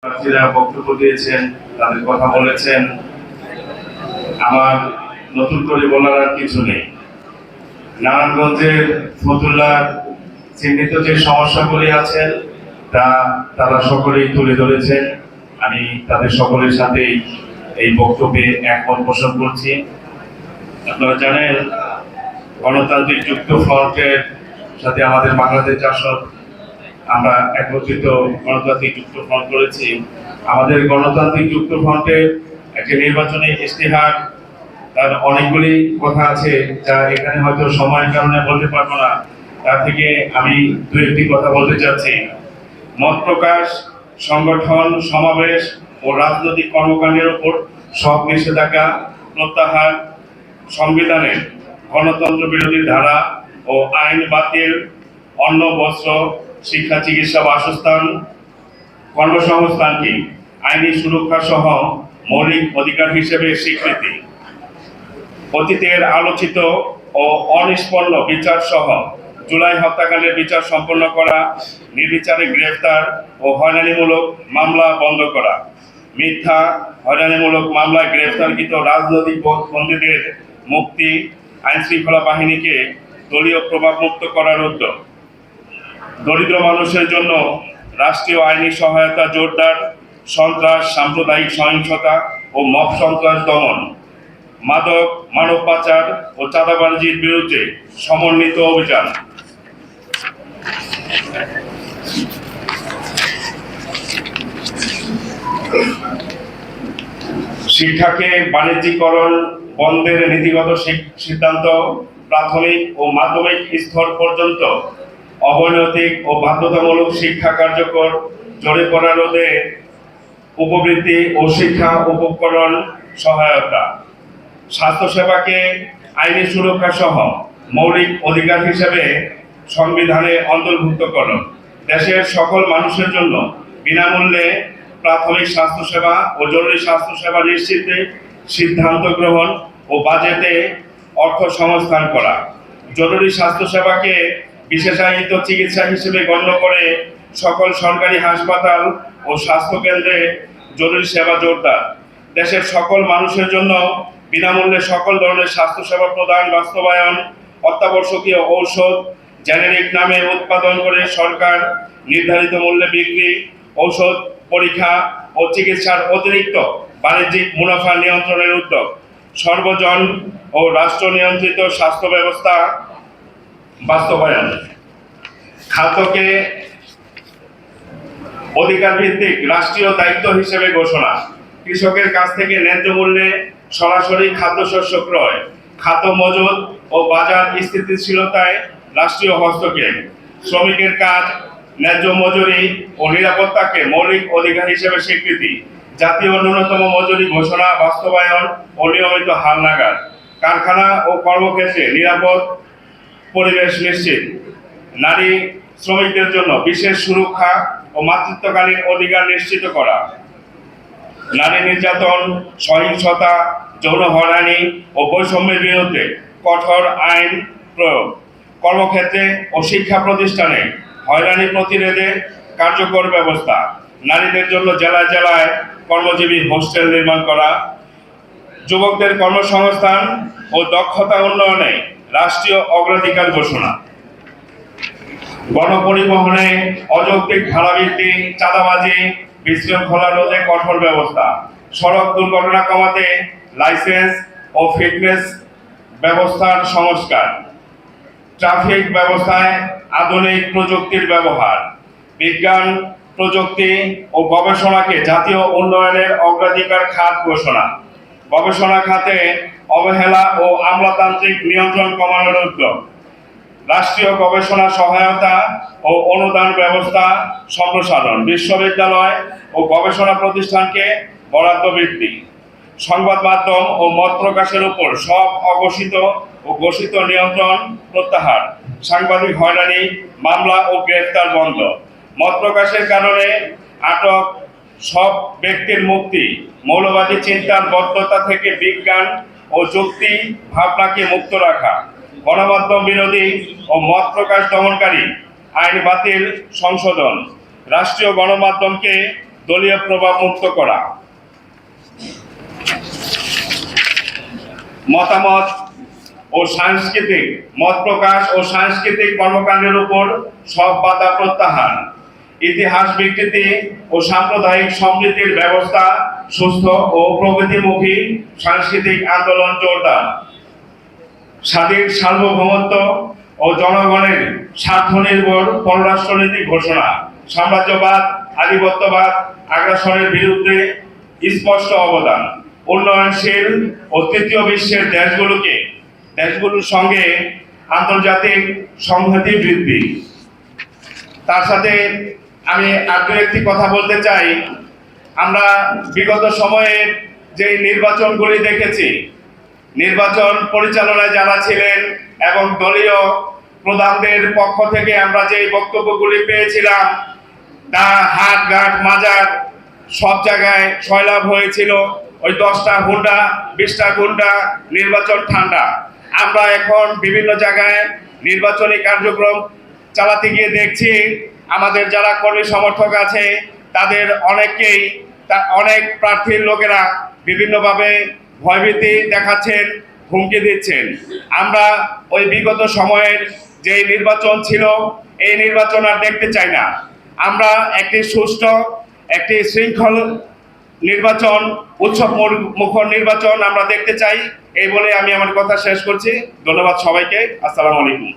প্রার্থীরা বক্তব্য দিয়েছেন, তাদের কথা বলেছেন। আমার নতুন করে বলার আর কিছু নেই। নারায়ণগঞ্জের ফতুল্লাহ চিহ্নিত যে সমস্যাগুলি আছেন তা তারা সকলেই তুলে ধরেছেন। আমি তাদের সকলের সাথেই এই বক্তব্যে একমত পোষণ করছি। আপনারা জানেন, গণতান্ত্রিক যুক্ত ফ্রন্টের সাথে আমাদের বাংলাদেশ জাসদ আমরা একত্রিত গণতান্ত্রিক যুক্ত ফ্রন্ট করেছি। আমাদের গণতান্ত্রিক যুক্ত ফ্রন্টের একটি নির্বাচনী ইশতেহার, তার অনেকগুলি কথা আছে যা এখানে হয়তো সময়ের কারণে বলতে পারবো না। তার থেকে আমি দু একটি কথা বলতে চাচ্ছি। মত প্রকাশ, সংগঠন, সমাবেশ ও রাজনৈতিক কর্মকাণ্ডের উপর সব নিষেধাজ্ঞা প্রত্যাহার, সংবিধানের গণতন্ত্র বিরোধী ধারা ও আইন বাতিল, অন্ন, বস্ত্র, শিক্ষা, চিকিৎসা, বাসস্থান, কর্মসংস্থানকে আইনি সুরক্ষা সহ মৌলিক অধিকার হিসেবে স্বীকৃতি, অতীতের আলোচিত ও অনিষ্পন্ন বিচার সহ জুলাই হত্যাকাণ্ডের বিচার সম্পন্ন করা, নির্বিচারে গ্রেফতার ও হয়রানিমূলক মামলা বন্ধ করা, মিথ্যা হয়রানিমূলক মামলায় গ্রেফতারকৃত রাজনৈতিক বন্দীদের মুক্তি, আইন শৃঙ্খলা বাহিনীকে দলীয় প্রভাবমুক্ত করার উদ্যোগ, দরিদ্র মানুষের জন্য রাষ্ট্রীয় আইনি সহায়তা জোরদার, সন্ত্রাস, সাম্প্রদায়িক সহিংসতা ও মব সন্ত্রাস দমন, মাদক, মানব পাচার ও চাঁদাবাজির বিরুদ্ধে সমন্বিত অভিযান, শিক্ষাকে বাণিজ্যিকরণ বন্ধের নীতিগত সিদ্ধান্ত, প্রাথমিক ও মাধ্যমিক স্তর পর্যন্ত অবৈতনিক ও বাধ্যতামূলক শিক্ষা কার্যকর, জড়ে পড়া রোধে উপবৃত্তি ও শিক্ষা উপকরণ সহায়তা, স্বাস্থ্যসেবাকে আইনি সুরক্ষা সহ মৌলিক অধিকার হিসেবে সংবিধানে অন্তর্ভুক্তকরণ, দেশের সকল মানুষের জন্য বিনামূল্যে প্রাথমিক স্বাস্থ্যসেবা ও জরুরি স্বাস্থ্যসেবা নিশ্চিতে সিদ্ধান্ত গ্রহণ ও বাজেটে অর্থ সংস্থান করা, জরুরি স্বাস্থ্যসেবাকে বিশেষায়িত চিকিৎসা হিসেবে গণ্য করে সকল সরকারি হাসপাতাল ও স্বাস্থ্যকেন্দ্রে জরুরি সেবা জোরদার, দেশের সকল মানুষের জন্য বিনামূল্যে সকল ধরনের স্বাস্থ্যসেবা প্রদান বাস্তবায়ন, অত্যাবশ্যকীয় ঔষধ জেনেরিক নামে উৎপাদন করে সরকার নির্ধারিত মূল্যে বিক্রি, ঔষধ পরীক্ষা ও চিকিৎসার অতিরিক্ত বাণিজ্যিক মুনাফা নিয়ন্ত্রণের উদ্যোগ, সর্বজন ও রাষ্ট্র নিয়ন্ত্রিত স্বাস্থ্য ব্যবস্থা বাস্তবায়ন, খাদ্যকে অধিকার ভিত্তিক রাষ্ট্রীয় দায়িত্ব হিসেবে ঘোষণা, কৃষকের কাছ থেকে ন্যায্য মূল্যে সরাসরি খাদ্যশস্য ক্রয়, খাদ্য মজুত ও বাজার স্থিতিশীলতায় রাষ্ট্রীয় হস্তক্ষেপ, শ্রমিকের কাজ, ন্যায্য মজুরি ও নিরাপত্তাকে মৌলিক অধিকার হিসেবে স্বীকৃতি, জাতীয় ন্যূনতম মজুরি ঘোষণা বাস্তবায়ন ও নিয়মিত হালনাগাদ, কারখানা ও কর্মক্ষেত্রে নিরাপদ পরিবেশ নিশ্চিত, নারী শ্রমিকদের জন্য বিশেষ সুরক্ষা ও মাতৃত্বকালীন অধিকার নিশ্চিত করা, নারী নির্যাতন, সহিংসতা, যৌন হয়রানি ও বৈষম্যের বিরুদ্ধে কঠোর আইন প্রয়োগ, কর্মক্ষেত্রে ও শিক্ষা প্রতিষ্ঠানে হয়রানি প্রতিরোধে কার্যকর ব্যবস্থা, নারীদের জন্য জেলায় জেলায় কর্মজীবী হোস্টেল নির্মাণ করা, যুবকদের কর্মসংস্থান ও দক্ষতা উন্নয়নে রাষ্ট্রীয় অগ্রাধিকার ঘোষণা, গণপরিবহনে অযৌক্তিক ভাড়া বৃদ্ধি, চাঁদাবাজি, বিশৃঙ্খলা রোধে কঠোর ব্যবস্থা, সড়ক দুর্ঘটনা কমাতে লাইসেন্স ও ফিটনেস ব্যবস্থার সংস্কার, ট্রাফিক ব্যবস্থায় আধুনিক প্রযুক্তির ব্যবহার, বিজ্ঞান, প্রযুক্তি ও গবেষণাকে জাতীয় উন্নয়নের অগ্রাধিকার খাত ঘোষণা, গবেষণা খাতে অবহেলা ও আমলাতান্ত্রিক নিয়ন্ত্রণ কমানোর উদ্যোগ, রাষ্ট্রীয় গবেষণা সহায়তা ও অনুদান ব্যবস্থা সম্প্রসারণ, বিশ্ববিদ্যালয় ও গবেষণা প্রতিষ্ঠানকে বরাদ্দ বৃদ্ধি, সংবাদ মাধ্যম ও মত প্রকাশের উপর সব অঘোষিত ও ঘোষিত নিয়ন্ত্রণ প্রত্যাহার, সাংবাদিক হয়রানি, মামলা ও গ্রেফতার বন্ধ, মত প্রকাশের কারণে আটক সব ব্যক্তির মুক্তি, মৌলবাদী চিন্তার বদ্ধতা থেকে বিজ্ঞান ও যুক্তি ভাবনাকে মুক্ত রাখা, গণমাধ্যম বিরোধী ও মত প্রকাশ দমনকারী আইন বাতিল সংশোধন, রাষ্ট্রীয় গণমাধ্যমকে দলীয় প্রভাব মুক্ত করা। মতামত ও সাংস্কৃতিক মত প্রকাশ ও সাংস্কৃতিক কর্মকাণ্ডের উপর সব বাধা প্রত্যাহার। ইতিহাস বিকৃতি ও সাম্প্রদায়িক সম্প্রীতির ব্যবস্থা সুস্থ ও প্রগতিমুখী সাংস্কৃতিক আন্দোলন জোরদার। স্বাধীন সার্বভৌমত্ব ও জনগণের স্বার্থ নির্ভর পররাষ্ট্রনীতি ঘোষণা। সাম্রাজ্যবাদ, আধিপত্যবাদ, আগ্রাসনের বিরুদ্ধে স্পষ্ট অবদান। উন্নয়নশীল ও তৃতীয় বিশ্বের দেশগুলোর সঙ্গে আন্তর্জাতিক সংহতি বৃদ্ধি। তার সাথে আমি আর একটি কথা বলতে চাই। আমরা বিগত সময়ে যে নির্বাচনগুলি দেখেছি, নির্বাচন পরিচালনায় যারা ছিলেন এবং দলীয় প্রধানদের পক্ষ থেকে আমরা যে বক্তব্যগুলি পেয়েছিলাম, তা হাট ঘাট মাজার সব জায়গায় সয়লাভ হয়েছিল। ওই 10টা গুন্ডা 20টা গুন্ডা, নির্বাচন ঠান্ডা। আমরা এখন বিভিন্ন জায়গায় নির্বাচনী কার্যক্রম চালাতে গিয়ে দেখছি আমাদের যারা কর্মী সমর্থক আছে তাদের অনেক প্রার্থীর লোকেরা বিভিন্নভাবে ভয়ভীতি দেখাচ্ছেন, হুমকি দিচ্ছেন। আমরা ওই বিগত সময়ের যে নির্বাচন ছিল এই নির্বাচন আর দেখতে চাই না। আমরা একটি সুষ্ঠু, একটি শৃঙ্খল নির্বাচন, উৎসব মুখর নির্বাচন আমরা দেখতে চাই। এই বলে আমি আমার কথা শেষ করছি। ধন্যবাদ সবাইকে। আসসালামু আলাইকুম।